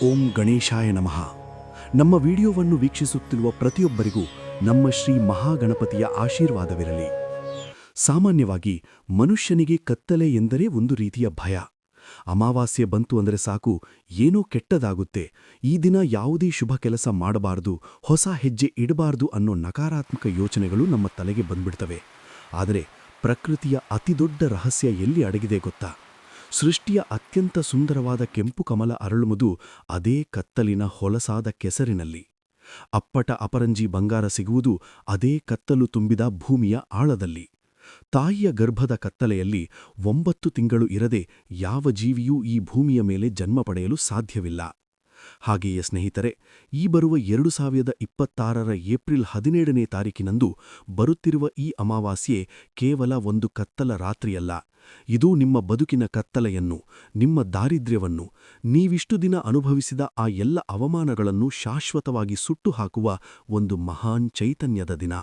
ಓಂ ಗಣೇಶಾಯ ನಮಃ. ನಮ್ಮ ವಿಡಿಯೋವನ್ನು ವೀಕ್ಷಿಸುತ್ತಿರುವ ಪ್ರತಿಯೊಬ್ಬರಿಗೂ ನಮ್ಮ ಶ್ರೀ ಮಹಾಗಣಪತಿಯ ಆಶೀರ್ವಾದವಿರಲಿ. ಸಾಮಾನ್ಯವಾಗಿ ಮನುಷ್ಯನಿಗೆ ಕತ್ತಲೆ ಎಂದರೆ ಒಂದು ರೀತಿಯ ಭಯ. ಅಮಾವಾಸ್ಯೆ ಬಂತು ಅಂದರೆ ಸಾಕು, ಏನೋ ಕೆಟ್ಟದಾಗುತ್ತೆ, ಈ ದಿನ ಯಾವುದೇ ಶುಭ ಕೆಲಸ ಮಾಡಬಾರದು, ಹೊಸ ಹೆಜ್ಜೆ ಇಡಬಾರದು ಅನ್ನೋ ನಕಾರಾತ್ಮಕ ಯೋಚನೆಗಳು ನಮ್ಮ ತಲೆಗೆ ಬಂದ್ಬಿಡ್ತವೆ. ಆದರೆ ಪ್ರಕೃತಿಯ ಅತಿದೊಡ್ಡ ರಹಸ್ಯ ಎಲ್ಲಿ ಅಡಗಿದೆ ಗೊತ್ತಾ? ಸೃಷ್ಟಿಯ ಅತ್ಯಂತ ಸುಂದರವಾದ ಕೆಂಪು ಕಮಲ ಅರಳುವುದು ಅದೇ ಕತ್ತಲಿನ ಹೊಲಸಾದ ಕೆಸರಿನಲ್ಲಿ. ಅಪ್ಪಟ ಅಪರಂಜಿ ಬಂಗಾರ ಸಿಗುವುದು ಅದೇ ಕತ್ತಲು ತುಂಬಿದ ಭೂಮಿಯ ಆಳದಲ್ಲಿ. ತಾಯಿಯ ಗರ್ಭದ ಕತ್ತಲೆಯಲ್ಲಿ 9 ತಿಂಗಳು ಇರದೆ ಯಾವ ಜೀವಿಯೂ ಈ ಭೂಮಿಯ ಮೇಲೆ ಜನ್ಮ ಪಡೆಯಲು ಸಾಧ್ಯವಿಲ್ಲ. ಹಾಗೆಯೇ ಸ್ನೇಹಿತರೆ, ಈ ಬರುವ 2026ರ ಏಪ್ರಿಲ್ 17ನೇ ತಾರೀಕಿನಂದು ಬರುತ್ತಿರುವ ಈ ಅಮಾವಾಸ್ಯೆ ಕೇವಲ ಒಂದು ಕತ್ತಲ ರಾತ್ರಿಯಲ್ಲ. ಇದು ನಿಮ್ಮ ಬದುಕಿನ ಕತ್ತಲೆಯನ್ನು, ನಿಮ್ಮ ದಾರಿದ್ರ್ಯವನ್ನು, ನೀವಿಷ್ಟು ದಿನ ಅನುಭವಿಸಿದ ಆ ಎಲ್ಲ ಅವಮಾನಗಳನ್ನು ಶಾಶ್ವತವಾಗಿ ಸುಟ್ಟು ಹಾಕುವ ಒಂದು ಮಹಾನ್ ಚೈತನ್ಯದ ದಿನ.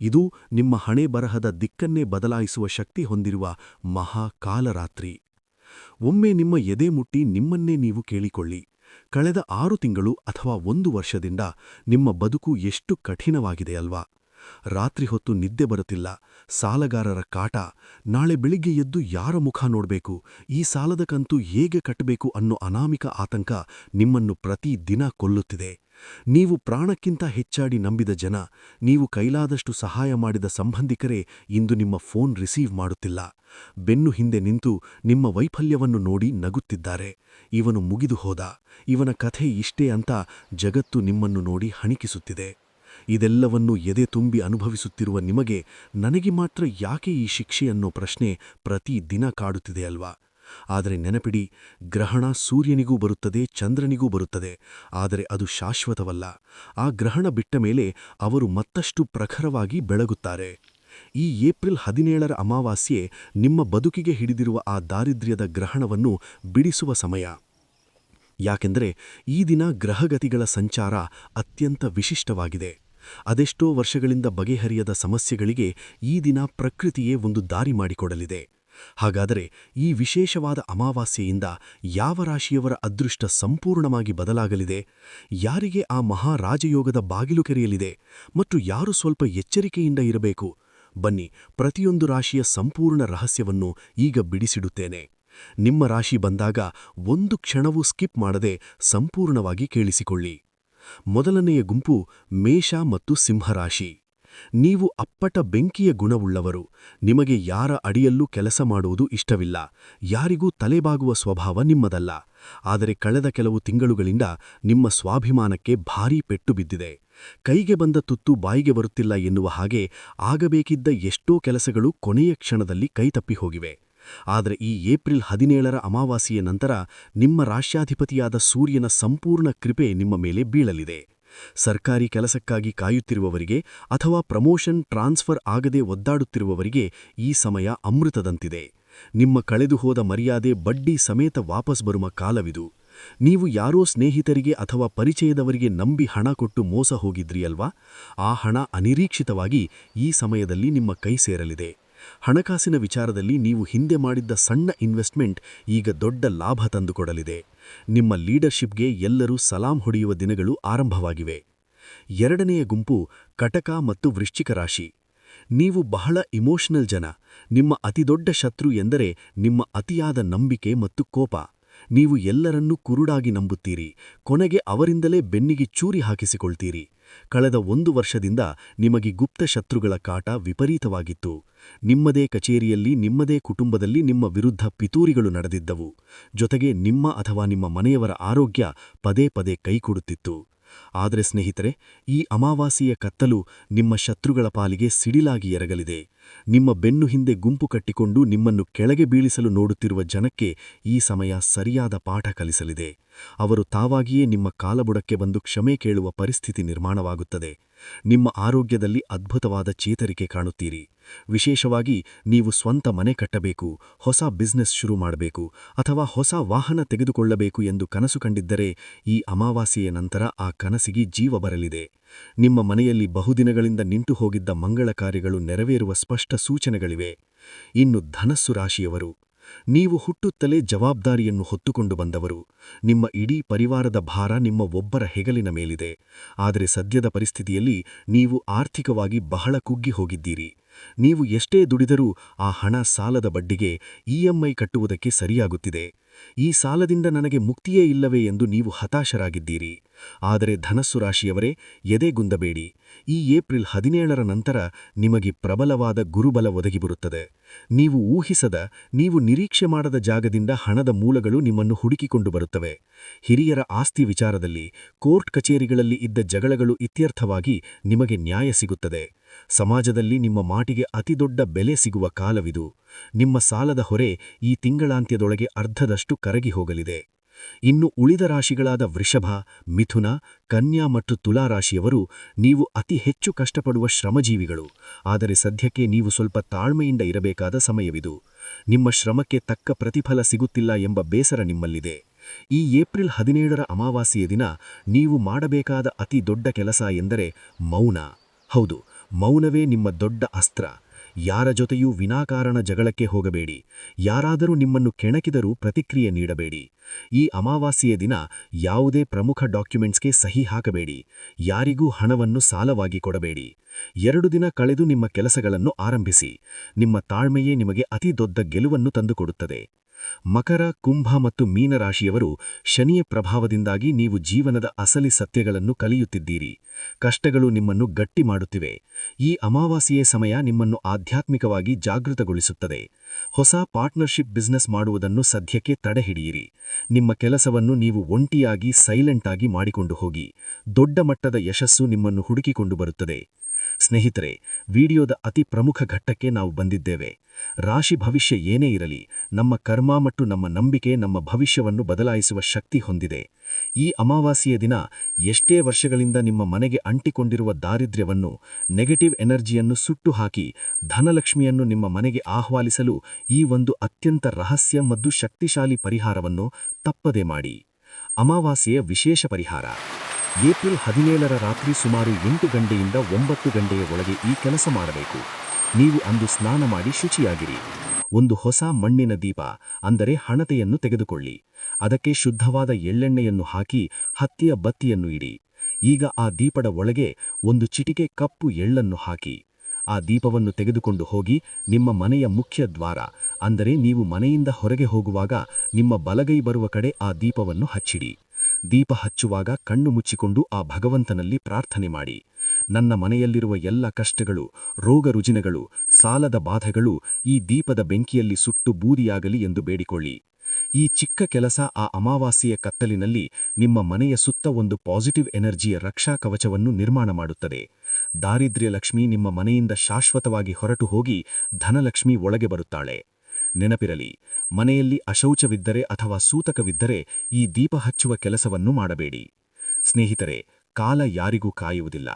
ಇದು ನಿಮ್ಮ ಹಣೆ ಬರಹದ ದಿಕ್ಕನ್ನೇ ಬದಲಾಯಿಸುವ ಶಕ್ತಿ ಹೊಂದಿರುವ ಮಹಾಕಾಲರಾತ್ರಿ. ಒಮ್ಮೆ ನಿಮ್ಮ ಎದೆ ಮುಟ್ಟಿ ನಿಮ್ಮನ್ನೇ ನೀವು ಕೇಳಿಕೊಳ್ಳಿ, ಕಳೆದ 6 ತಿಂಗಳು ಅಥವಾ 1 ವರ್ಷದಿಂದ ನಿಮ್ಮ ಬದುಕು ಎಷ್ಟು ಕಠಿಣವಾಗಿದೆ ಅಲ್ವಾ? ರಾತ್ರಿ ಹೊತ್ತು ನಿದ್ದೆ ಬರುತ್ತಿಲ್ಲ, ಸಾಲಗಾರರ ಕಾಟ, ನಾಳೆ ಬೆಳಿಗ್ಗೆ ಎದ್ದು ಯಾರ ಮುಖ ನೋಡಬೇಕು, ಈ ಸಾಲದ ಕಂತು ಹೇಗೆ ಕಟ್ಟಬೇಕು ಅನ್ನೋ ಅನಾಮಿಕ ಆತಂಕ ನಿಮ್ಮನ್ನು ಪ್ರತಿ ದಿನ ಕೊಲ್ಲುತ್ತಿದೆ. ನೀವು ಪ್ರಾಣಕ್ಕಿಂತ ಹೆಚ್ಚಾಡಿ ನಂಬಿದ ಜನ, ನೀವು ಕೈಲಾದಷ್ಟು ಸಹಾಯ ಮಾಡಿದ ಸಂಬಂಧಿಕರೇ ಇಂದು ನಿಮ್ಮ ಫೋನ್ ರಿಸೀವ್ ಮಾಡುತ್ತಿಲ್ಲ. ಬೆನ್ನು ಹಿಂದೆ ನಿಂತು ನಿಮ್ಮ ವೈಫಲ್ಯವನ್ನು ನೋಡಿ ನಗುತ್ತಿದ್ದಾರೆ. ಇವನು ಮುಗಿದು ಹೋದ, ಇವನ ಕಥೆ ಇಷ್ಟೇ ಅಂತ ಜಗತ್ತು ನಿಮ್ಮನ್ನು ನೋಡಿ ಹಣಿಕಿಸುತ್ತಿದೆ. ಇದೆಲ್ಲವನ್ನೂ ಎದೆ ತುಂಬಿ ಅನುಭವಿಸುತ್ತಿರುವ ನಿಮಗೆ ನನಗೆ ಮಾತ್ರ ಯಾಕೆ ಈ ಶಿಕ್ಷೆ ಅನ್ನೋ ಪ್ರಶ್ನೆ ಪ್ರತಿ ದಿನ ಕಾಡುತ್ತಿದೆ ಅಲ್ವಾ? ಆದರೆ ನೆನಪಿಡಿ, ಗ್ರಹಣ ಸೂರ್ಯನಿಗೂ ಬರುತ್ತದೆ, ಚಂದ್ರನಿಗೂ ಬರುತ್ತದೆ, ಆದರೆ ಅದು ಶಾಶ್ವತವಲ್ಲ. ಆ ಗ್ರಹಣ ಬಿಟ್ಟ ಮೇಲೆ ಅವರು ಮತ್ತಷ್ಟು ಪ್ರಖರವಾಗಿ ಬೆಳಗುತ್ತಾರೆ. ಈ ಏಪ್ರಿಲ್ 17ರ ಅಮಾವಾಸ್ಯೆ ನಿಮ್ಮ ಬದುಕಿಗೆ ಹಿಡಿದಿರುವ ಆ ದಾರಿದ್ರ್ಯದ ಗ್ರಹಣವನ್ನು ಬಿಡಿಸುವ ಸಮಯ. ಯಾಕೆಂದರೆ ಈ ದಿನ ಗ್ರಹಗತಿಗಳ ಸಂಚಾರ ಅತ್ಯಂತ ವಿಶಿಷ್ಟವಾಗಿದೆ. ಅದೆಷ್ಟೋ ವರ್ಷಗಳಿಂದ ಬಗೆಹರಿಯದ ಸಮಸ್ಯೆಗಳಿಗೆ ಈ ದಿನ ಪ್ರಕೃತಿಯೇ ಒಂದು ದಾರಿ ಮಾಡಿಕೊಡಲಿದೆ. ಹಾಗಾದರೆ ಈ ವಿಶೇಷವಾದ ಅಮಾವಾಸ್ಯೆಯಿಂದ ಯಾವ ರಾಶಿಯವರ ಅದೃಷ್ಟ ಸಂಪೂರ್ಣವಾಗಿ ಬದಲಾಗಲಿದೆ? ಯಾರಿಗೆ ಆ ಮಹಾರಾಜಯೋಗದ ಬಾಗಿಲು ಕೆರೆಯಲಿದೆ? ಮತ್ತು ಯಾರು ಸ್ವಲ್ಪ ಎಚ್ಚರಿಕೆಯಿಂದ ಇರಬೇಕು? ಬನ್ನಿ, ಪ್ರತಿಯೊಂದು ರಾಶಿಯ ಸಂಪೂರ್ಣ ರಹಸ್ಯವನ್ನು ಈಗ ಬಿಡಿಸಿಡುತ್ತೇನೆ. ನಿಮ್ಮ ರಾಶಿ ಬಂದಾಗ ಒಂದು ಕ್ಷಣವೂ ಸ್ಕಿಪ್ ಮಾಡದೆ ಸಂಪೂರ್ಣವಾಗಿ ಕೇಳಿಸಿಕೊಳ್ಳಿ. ಮೊದಲನೆಯ ಗುಂಪು ಮೇಷ ಮತ್ತು ಸಿಂಹರಾಶಿ. ನೀವು ಅಪ್ಪಟ ಬೆಂಕಿಯ ಗುಣವುಳ್ಳವರು. ನಿಮಗೆ ಯಾರ ಅಡಿಯಲ್ಲೂ ಕೆಲಸ ಮಾಡುವುದು ಇಷ್ಟವಿಲ್ಲ. ಯಾರಿಗೂ ತಲೆಬಾಗುವ ಸ್ವಭಾವ ನಿಮ್ಮದಲ್ಲ. ಆದರೆ ಕಳೆದ ಕೆಲವು ತಿಂಗಳುಗಳಿಂದ ನಿಮ್ಮ ಸ್ವಾಭಿಮಾನಕ್ಕೆ ಭಾರೀ ಪೆಟ್ಟು ಬಿದ್ದಿದೆ. ಕೈಗೆ ಬಂದ ತುತ್ತು ಬಾಯಿಗೆ ಬರುತ್ತಿಲ್ಲ ಎನ್ನುವ ಹಾಗೆ ಆಗಬೇಕಿದ್ದ ಎಷ್ಟೋ ಕೆಲಸಗಳು ಕೊನೆಯ ಕ್ಷಣದಲ್ಲಿ ಕೈತಪ್ಪಿ ಹೋಗಿವೆ. ಆದರೆ ಈ ಏಪ್ರಿಲ್ 17ರ ಅಮಾವಾಸ್ಯೆಯ ನಂತರ ನಿಮ್ಮ ರಾಶ್ಯಾಧಿಪತಿಯಾದ ಸೂರ್ಯನ ಸಂಪೂರ್ಣ ಕೃಪೆ ನಿಮ್ಮ ಮೇಲೆ ಬೀಳಲಿದೆ. ಸರ್ಕಾರಿ ಕೆಲಸಕ್ಕಾಗಿ ಕಾಯುತ್ತಿರುವವರಿಗೆ ಅಥವಾ ಪ್ರಮೋಷನ್ ಟ್ರಾನ್ಸ್ಫರ್ ಆಗದೆ ಒದ್ದಾಡುತ್ತಿರುವವರಿಗೆ ಈ ಸಮಯ ಅಮೃತದಂತಿದೆ. ನಿಮ್ಮ ಕಳೆದುಹೋದ ಮರ್ಯಾದೆ ಬಡ್ಡಿ ಸಮೇತ ವಾಪಸ್ ಬರುವ ಕಾಲವಿದು. ನೀವು ಯಾರೋ ಸ್ನೇಹಿತರಿಗೆ ಅಥವಾ ಪರಿಚಯದವರಿಗೆ ನಂಬಿ ಹಣ ಕೊಟ್ಟು ಮೋಸ ಹೋಗಿದ್ರಿ ಅಲ್ವಾ? ಆ ಹಣ ಅನಿರೀಕ್ಷಿತವಾಗಿ ಈ ಸಮಯದಲ್ಲಿ ನಿಮ್ಮ ಕೈ ಸೇರಲಿದೆ. ಹಣಕಾಸಿನ ವಿಚಾರದಲ್ಲಿ ನೀವು ಹಿಂದೆ ಮಾಡಿದ್ದ ಸಣ್ಣ ಇನ್ವೆಸ್ಟ್ಮೆಂಟ್ ಈಗ ದೊಡ್ಡ ಲಾಭ ತಂದುಕೊಡಲಿದೆ. ನಿಮ್ಮ ಲೀಡರ್ಶಿಪ್ಗೆ ಎಲ್ಲರೂ ಸಲಾಂ ಹೊಡೆಯುವ ದಿನಗಳು ಆರಂಭವಾಗಿವೆ. ಎರಡನೆಯ ಗುಂಪು ಕಟಕ ಮತ್ತು ವೃಶ್ಚಿಕ ರಾಶಿ. ನೀವು ಬಹಳ ಇಮೋಷನಲ್ ಜನ. ನಿಮ್ಮ ಅತಿದೊಡ್ಡ ಶತ್ರು ಎಂದರೆ ನಿಮ್ಮ ಅತಿಯಾದ ನಂಬಿಕೆ ಮತ್ತು ಕೋಪ. ನೀವು ಎಲ್ಲರನ್ನೂ ಕುರುಡಾಗಿ ನಂಬುತ್ತೀರಿ, ಕೊನೆಗೆ ಅವರಿಂದಲೇ ಬೆನ್ನಿಗೆ ಚೂರಿ ಹಾಕಿಸಿಕೊಳ್ತೀರಿ. ಕಳೆದ 1 ವರ್ಷದಿಂದ ನಿಮಗೆ ಗುಪ್ತ ಶತ್ರುಗಳ ಕಾಟ ವಿಪರೀತವಾಗಿತ್ತು. ನಿಮ್ಮದೇ ಕಚೇರಿಯಲ್ಲಿ, ನಿಮ್ಮದೇ ಕುಟುಂಬದಲ್ಲಿ ನಿಮ್ಮ ವಿರುದ್ಧ ಪಿತೂರಿಗಳು ನಡೆದಿದ್ದವು. ಜೊತೆಗೆ ನಿಮ್ಮ ಅಥವಾ ನಿಮ್ಮ ಮನೆಯವರ ಆರೋಗ್ಯ ಪದೇ ಪದೇ ಕೈಕೊಡುತ್ತಿತ್ತು. ಆದರೆ ಸ್ನೇಹಿತರೆ, ಈ ಅಮಾವಾಸ್ಯೆಯ ಕತ್ತಲು ನಿಮ್ಮ ಶತ್ರುಗಳ ಪಾಲಿಗೆ ಸಿಡಿಲಾಗಿ ಎರಗಲಿದೆ. ನಿಮ್ಮ ಬೆನ್ನು ಹಿಂದೆ ಗುಂಪು ಕಟ್ಟಿಕೊಂಡು ನಿಮ್ಮನ್ನು ಕೆಳಗೆ ಬೀಳಿಸಲು ನೋಡುತ್ತಿರುವ ಜನಕ್ಕೆ ಈ ಸಮಯ ಸರಿಯಾದ ಪಾಠ ಕಲಿಸಲಿದೆ. ಅವರು ತಾವಾಗಿಯೇ ನಿಮ್ಮ ಕಾಲಬುಡಕ್ಕೆ ಬಂದು ಕ್ಷಮೆ ಕೇಳುವ ಪರಿಸ್ಥಿತಿ ನಿರ್ಮಾಣವಾಗುತ್ತದೆ. ನಿಮ್ಮ ಆರೋಗ್ಯದಲ್ಲಿ ಅದ್ಭುತವಾದ ಚೇತರಿಕೆ ಕಾಣುತ್ತೀರಿ. ವಿಶೇಷವಾಗಿ ನೀವು ಸ್ವಂತ ಮನೆ ಕಟ್ಟಬೇಕು, ಹೊಸ ಬಿಸ್ನೆಸ್ ಶುರು ಮಾಡಬೇಕು ಅಥವಾ ಹೊಸ ವಾಹನ ತೆಗೆದುಕೊಳ್ಳಬೇಕು ಎಂದು ಕನಸು ಕಂಡಿದ್ದರೆ ಈ ಅಮಾವಾಸ್ಯೆಯ ನಂತರ ಆ ಕನಸಿಗೆ ಜೀವ ಬರಲಿದೆ. ನಿಮ್ಮ ಮನೆಯಲ್ಲಿ ಬಹುದಿನಗಳಿಂದ ನಿಂತು ಹೋಗಿದ್ದ ಮಂಗಳ ಕಾರ್ಯಗಳು ನೆರವೇರುವ ಸ್ಪಷ್ಟ ಸೂಚನೆಗಳಿವೆ. ಇನ್ನು ಧನಸ್ಸು ರಾಶಿಯವರು. ನೀವು ಹುಟ್ಟುತ್ತಲೇ ಜವಾಬ್ದಾರಿಯನ್ನು ಹೊತ್ತುಕೊಂಡು ಬಂದವರು. ನಿಮ್ಮ ಇಡೀ ಪರಿವಾರದ ಭಾರ ನಿಮ್ಮ ಒಬ್ಬರ ಹೆಗಲಿನ ಮೇಲಿದೆ. ಆದರೆ ಸದ್ಯದ ಪರಿಸ್ಥಿತಿಯಲ್ಲಿ ನೀವು ಆರ್ಥಿಕವಾಗಿ ಬಹಳ ಕುಗ್ಗಿ ಹೋಗಿದ್ದೀರಿ. ನೀವು ಎಷ್ಟೇ ದುಡಿದರೂ ಆ ಹಣ ಸಾಲದ ಬಡ್ಡಿಗೆ ಇಎಂಐ ಕಟ್ಟುವುದಕ್ಕೆ ಸರಿಯಾಗುತ್ತಿದೆ. ಈ ಸಾಲದಿಂದ ನನಗೆ ಮುಕ್ತಿಯೇ ಇಲ್ಲವೇ ಎಂದು ನೀವು ಹತಾಶರಾಗಿದ್ದೀರಿ. ಆದರೆ ಧನಸ್ಸು ರಾಶಿಯವರೇ, ಎದೆಗುಂದಬೇಡಿ. ಈ ಏಪ್ರಿಲ್ 17ರ ನಂತರ ನಿಮಗೆ ಪ್ರಬಲವಾದ ಗುರುಬಲ ಒದಗಿಬರುತ್ತದೆ. ನೀವು ಊಹಿಸದ, ನೀವು ನಿರೀಕ್ಷೆ ಮಾಡದ ಜಾಗದಿಂದ ಹಣದ ಮೂಲಗಳು ನಿಮ್ಮನ್ನು ಹುಡುಕಿಕೊಂಡು ಬರುತ್ತವೆ. ಹಿರಿಯರ ಆಸ್ತಿ ವಿಚಾರದಲ್ಲಿ ಕೋರ್ಟ್ ಕಚೇರಿಗಳಲ್ಲಿ ಇದ್ದ ಜಗಳಗಳು ಇತ್ಯರ್ಥವಾಗಿ ನಿಮಗೆ ನ್ಯಾಯ ಸಿಗುತ್ತದೆ. ಸಮಾಜದಲ್ಲಿ ನಿಮ್ಮ ಮಾಟಿಗೆ ಅತಿದೊಡ್ಡ ಬೆಲೆ ಸಿಗುವ ಕಾಲವಿದು. ನಿಮ್ಮ ಸಾಲದ ಹೊರೆ ಈ ತಿಂಗಳಾಂತ್ಯದೊಳಗೆ ಅರ್ಧದಷ್ಟು ಕರಗಿ ಹೋಗಲಿದೆ. ಇನ್ನು ಉಳಿದ ರಾಶಿಗಳಾದ ವೃಷಭ, ಮಿಥುನ, ಕನ್ಯಾ ಮತ್ತು ತುಲಾ ರಾಶಿಯವರು ನೀವು ಅತಿ ಹೆಚ್ಚು ಕಷ್ಟಪಡುವ ಶ್ರಮಜೀವಿಗಳು. ಆದರೆ ಸದ್ಯಕ್ಕೆ ನೀವು ಸ್ವಲ್ಪ ತಾಳ್ಮೆಯಿಂದ ಇರಬೇಕಾದ ಸಮಯವಿದು. ನಿಮ್ಮ ಶ್ರಮಕ್ಕೆ ತಕ್ಕ ಪ್ರತಿಫಲ ಸಿಗುತ್ತಿಲ್ಲ ಎಂಬ ಬೇಸರ ನಿಮ್ಮಲ್ಲಿದೆ. ಈ ಏಪ್ರಿಲ್ 17ರ ಅಮಾವಾಸ್ಯೆಯ ದಿನ ನೀವು ಮಾಡಬೇಕಾದ ಅತಿ ದೊಡ್ಡ ಕೆಲಸ ಎಂದರೆ ಮೌನ. ಹೌದು, ಮೌನವೇ ನಿಮ್ಮ ದೊಡ್ಡ ಅಸ್ತ್ರ. ಯಾರ ಜೊತೆಯೂ ವಿನಾಕಾರಣ ಜಗಳಕ್ಕೆ ಹೋಗಬೇಡಿ. ಯಾರಾದರೂ ನಿಮ್ಮನ್ನು ಕೆಣಕಿದರೂ ಪ್ರತಿಕ್ರಿಯೆ ನೀಡಬೇಡಿ. ಈ ಅಮಾವಾಸ್ಯೆಯ ದಿನ ಯಾವುದೇ ಪ್ರಮುಖ ಡಾಕ್ಯುಮೆಂಟ್ಸ್ಗೆ ಸಹಿ ಹಾಕಬೇಡಿ. ಯಾರಿಗೂ ಹಣವನ್ನು ಸಾಲವಾಗಿ ಕೊಡಬೇಡಿ. 2 ದಿನ ಕಳೆದು ನಿಮ್ಮ ಕೆಲಸಗಳನ್ನು ಆರಂಭಿಸಿ. ನಿಮ್ಮ ತಾಳ್ಮೆಯೇ ನಿಮಗೆ ಅತಿ ದೊಡ್ಡ ಗೆಲುವನ್ನು ತಂದುಕೊಡುತ್ತದೆ. ಮಕರ, ಕುಂಭ ಮತ್ತು ಮೀನರಾಶಿಯವರು ಶನಿಯ ಪ್ರಭಾವದಿಂದಾಗಿ ನೀವು ಜೀವನದ ಅಸಲಿ ಸತ್ಯಗಳನ್ನು ಕಲಿಯುತ್ತಿದ್ದೀರಿ. ಕಷ್ಟಗಳು ನಿಮ್ಮನ್ನು ಗಟ್ಟಿ ಮಾಡುತ್ತಿವೆ. ಈ ಅಮಾವಾಸ್ಯೆಯ ಸಮಯ ನಿಮ್ಮನ್ನು ಆಧ್ಯಾತ್ಮಿಕವಾಗಿ ಜಾಗೃತಗೊಳಿಸುತ್ತದೆ. ಹೊಸ ಪಾರ್ಟ್ನರ್ಶಿಪ್ ಬಿಸ್ನೆಸ್ ಮಾಡುವುದನ್ನು ಸದ್ಯಕ್ಕೆ ತಡೆಹಿಡಿಯಿರಿ. ನಿಮ್ಮ ಕೆಲಸವನ್ನು ನೀವು ಒಂಟಿಯಾಗಿ ಸೈಲೆಂಟ್ ಆಗಿ ಮಾಡಿಕೊಂಡು ಹೋಗಿ. ದೊಡ್ಡ ಮಟ್ಟದ ಯಶಸ್ಸು ನಿಮ್ಮನ್ನು ಹುಡುಕಿಕೊಂಡು ಬರುತ್ತದೆ. ಸ್ನೇಹಿತರೆ, ವಿಡಿಯೋದ ಅತಿ ಪ್ರಮುಖ ಘಟ್ಟಕ್ಕೆ ನಾವು ಬಂದಿದ್ದೇವೆ. ರಾಶಿ ಭವಿಷ್ಯ ಏನೇ ಇರಲಿ, ನಮ್ಮ ಕರ್ಮ ಮತ್ತು ನಮ್ಮ ನಂಬಿಕೆ ನಮ್ಮ ಭವಿಷ್ಯವನ್ನು ಬದಲಾಯಿಸುವ ಶಕ್ತಿ ಹೊಂದಿದೆ. ಈ ಅಮಾವಾಸ್ಯೆಯ ದಿನ ಎಷ್ಟೇ ವರ್ಷಗಳಿಂದ ನಿಮ್ಮ ಮನೆಗೆ ಅಂಟಿಕೊಂಡಿರುವ ದಾರಿದ್ರ್ಯವನ್ನು, ನೆಗೆಟಿವ್ ಎನರ್ಜಿಯನ್ನು ಸುಟ್ಟು ಹಾಕಿ ಧನಲಕ್ಷ್ಮಿಯನ್ನು ನಿಮ್ಮ ಮನೆಗೆ ಆಹ್ವಾನಿಸಲು ಈ ಒಂದು ಅತ್ಯಂತ ರಹಸ್ಯ ಮತ್ತು ಶಕ್ತಿಶಾಲಿ ಪರಿಹಾರವನ್ನು ತಪ್ಪದೆ ಮಾಡಿ. ಅಮಾವಾಸ್ಯೆಯ ವಿಶೇಷ ಪರಿಹಾರ. ಏಪ್ರಿಲ್ 17ರ ರಾತ್ರಿ ಸುಮಾರು 8 ಗಂಟೆಯಿಂದ 9 ಗಂಟೆಯ ಒಳಗೆ ಈ ಕೆಲಸ ಮಾಡಬೇಕು. ನೀವು ಅಂದು ಸ್ನಾನ ಮಾಡಿ ಶುಚಿಯಾಗಿರಿ. ಒಂದು ಹೊಸ ಮಣ್ಣಿನ ದೀಪ, ಅಂದರೆ ಹಣತೆಯನ್ನು ತೆಗೆದುಕೊಳ್ಳಿ. ಅದಕ್ಕೆ ಶುದ್ಧವಾದ ಎಳ್ಳೆಣ್ಣೆಯನ್ನು ಹಾಕಿ ಹತ್ತಿಯ ಬತ್ತಿಯನ್ನು ಇಡಿ. ಈಗ ಆ ದೀಪದ ಒಳಗೆ ಒಂದು ಚಿಟಿಕೆ ಕಪ್ಪು ಎಳ್ಳನ್ನು ಹಾಕಿ. ಆ ದೀಪವನ್ನು ತೆಗೆದುಕೊಂಡು ಹೋಗಿ ನಿಮ್ಮ ಮನೆಯ ಮುಖ್ಯ ದ್ವಾರ, ಅಂದರೆ ನೀವು ಮನೆಯಿಂದ ಹೊರಗೆ ಹೋಗುವಾಗ ನಿಮ್ಮ ಬಲಗೈ ಬರುವ ಕಡೆ ಆ ದೀಪವನ್ನು ಹಚ್ಚಿಡಿ. ದೀಪ ಹಚ್ಚುವಾಗ ಕಣ್ಣು ಮುಚ್ಚಿಕೊಂಡು ಆ ಭಗವಂತನಲ್ಲಿ ಪ್ರಾರ್ಥನೆ ಮಾಡಿ. ನನ್ನ ಮನೆಯಲ್ಲಿರುವ ಎಲ್ಲ ಕಷ್ಟಗಳು, ರೋಗ ರುಜಿನಗಳು, ಸಾಲದ ಬಾಧೆಗಳು ಈ ದೀಪದ ಬೆಂಕಿಯಲ್ಲಿ ಸುಟ್ಟು ಬೂದಿಯಾಗಲಿ ಎಂದು ಬೇಡಿಕೊಳ್ಳಿ. ಈ ಚಿಕ್ಕ ಕೆಲಸ ಆ ಅಮಾವಾಸ್ಯೆಯ ಕತ್ತಲಿನಲ್ಲಿ ನಿಮ್ಮ ಮನೆಯ ಸುತ್ತ ಒಂದು ಪಾಸಿಟಿವ್ ಎನರ್ಜಿಯ ರಕ್ಷಾ ಕವಚವನ್ನು ನಿರ್ಮಾಣ ಮಾಡುತ್ತದೆ. ದಾರಿದ್ರ್ಯ ಲಕ್ಷ್ಮಿ ನಿಮ್ಮ ಮನೆಯಿಂದ ಶಾಶ್ವತವಾಗಿ ಹೊರಟು ಹೋಗಿ ಧನಲಕ್ಷ್ಮಿ ಒಳಗೆ ಬರುತ್ತಾಳೆ. ನೆನಪಿರಲಿ, ಮನೆಯಲ್ಲಿ ಅಶೌಚವಿದ್ದರೆ ಅಥವಾ ಸೂತಕವಿದ್ದರೆ ಈ ದೀಪ ಹಚ್ಚುವ ಕೆಲಸವನ್ನು ಮಾಡಬೇಡಿ. ಸ್ನೇಹಿತರೆ, ಕಾಲ ಯಾರಿಗೂ ಕಾಯುವುದಿಲ್ಲ.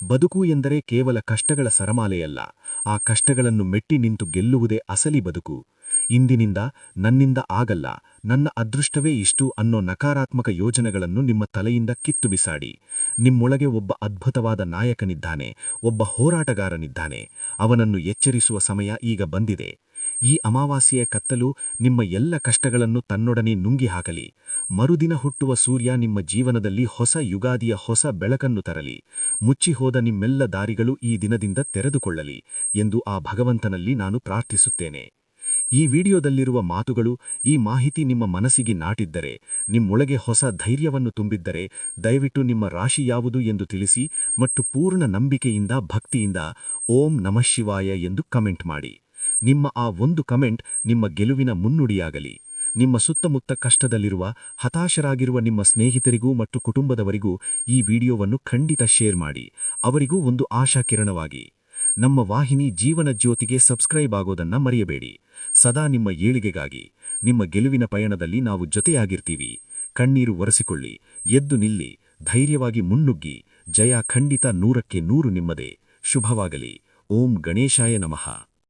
ಬದುಕು ಎಂದರೆ ಕೇವಲ ಕಷ್ಟಗಳ ಸರಮಾಲೆಯಲ್ಲ. ಆ ಕಷ್ಟಗಳನ್ನು ಮೆಟ್ಟಿ ನಿಂತು ಗೆಲ್ಲುವುದೇ ಅಸಲಿ ಬದುಕು. ಇಂದಿನಿಂದ ನನ್ನಿಂದ ಆಗಲ್ಲ, ನನ್ನ ಅದೃಷ್ಟವೇ ಇಷ್ಟು ಅನ್ನೋ ನಕಾರಾತ್ಮಕ ಯೋಜನೆಗಳನ್ನು ನಿಮ್ಮ ತಲೆಯಿಂದ ಕಿತ್ತು ಬಿಸಾಡಿ. ನಿಮ್ಮೊಳಗೆ ಒಬ್ಬ ಅದ್ಭುತವಾದ ನಾಯಕನಿದ್ದಾನೆ, ಒಬ್ಬ ಹೋರಾಟಗಾರನಿದ್ದಾನೆ. ಅವನನ್ನು ಎಚ್ಚರಿಸುವ ಸಮಯ ಈಗ ಬಂದಿದೆ. ಈ ಅಮಾವಾಸ್ಯೆಯ ಕತ್ತಲು ನಿಮ್ಮ ಎಲ್ಲ ಕಷ್ಟಗಳನ್ನು ತನ್ನೊಡನೆ ನುಂಗಿ ಹಾಕಲಿ. ಮರುದಿನ ಹುಟ್ಟುವ ಸೂರ್ಯ ನಿಮ್ಮ ಜೀವನದಲ್ಲಿ ಹೊಸ ಯುಗಾದಿಯ ಹೊಸ ಬೆಳಕನ್ನು ತರಲಿ. ಮುಚ್ಚಿಹೋದ ನಿಮ್ಮೆಲ್ಲ ದಾರಿಗಳು ಈ ದಿನದಿಂದ ತೆರೆದುಕೊಳ್ಳಲಿ ಎಂದು ಆ ಭಗವಂತನಲ್ಲಿ ನಾನು ಪ್ರಾರ್ಥಿಸುತ್ತೇನೆ. ಈ ವಿಡಿಯೋದಲ್ಲಿರುವ ಮಾತುಗಳು, ಈ ಮಾಹಿತಿ ನಿಮ್ಮ ಮನಸ್ಸಿಗೆ ನಾಟಿದ್ದರೆ, ನಿಮ್ಮೊಳಗೆ ಹೊಸ ಧೈರ್ಯವನ್ನು ತುಂಬಿದ್ದರೆ ದಯವಿಟ್ಟು ನಿಮ್ಮ ರಾಶಿ ಯಾವುದು ಎಂದು ತಿಳಿಸಿ ಮತ್ತು ಪೂರ್ಣ ನಂಬಿಕೆಯಿಂದ, ಭಕ್ತಿಯಿಂದ ಓಂ ನಮಃ ಶಿವಾಯ ಎಂದು ಕಮೆಂಟ್ ಮಾಡಿ. ನಿಮ್ಮ ಆ ಒಂದು ಕಮೆಂಟ್ ನಿಮ್ಮ ಗೆಲುವಿನ ಮುನ್ನುಡಿಯಾಗಲಿ. ನಿಮ್ಮ ಸುತ್ತಮುತ್ತ ಕಷ್ಟದಲ್ಲಿರುವ, ಹತಾಶರಾಗಿರುವ ನಿಮ್ಮ ಸ್ನೇಹಿತರಿಗೂ ಮತ್ತು ಕುಟುಂಬದವರಿಗೂ ಈ ವಿಡಿಯೋವನ್ನು ಖಂಡಿತ ಶೇರ್ ಮಾಡಿ. ಅವರಿಗೂ ಒಂದು ಆಶಾ ಕಿರಣವಾಗಿ. ನಮ್ಮ ವಾಹಿನಿ ಜೀವನ ಜ್ಯೋತಿಗೆ ಸಬ್ಸ್ಕ್ರೈಬ್ ಆಗೋದನ್ನ ಮರೆಯಬೇಡಿ. ಸದಾ ನಿಮ್ಮ ಏಳಿಗೆಗಾಗಿ, ನಿಮ್ಮ ಗೆಲುವಿನ ಪಯಣದಲ್ಲಿ ನಾವು ಜೊತೆಯಾಗಿರ್ತೀವಿ. ಕಣ್ಣೀರು ಒರೆಸಿಕೊಳ್ಳಿ, ಎದ್ದು ನಿಲ್ಲಿ, ಧೈರ್ಯವಾಗಿ ಮುನ್ನುಗ್ಗಿ. ಜಯ ಖಂಡಿತ 100ಕ್ಕೆ 100 ನಿಮ್ಮದೇ. ಶುಭವಾಗಲಿ. ಓಂ ಗಣೇಶಾಯ ನಮಃ.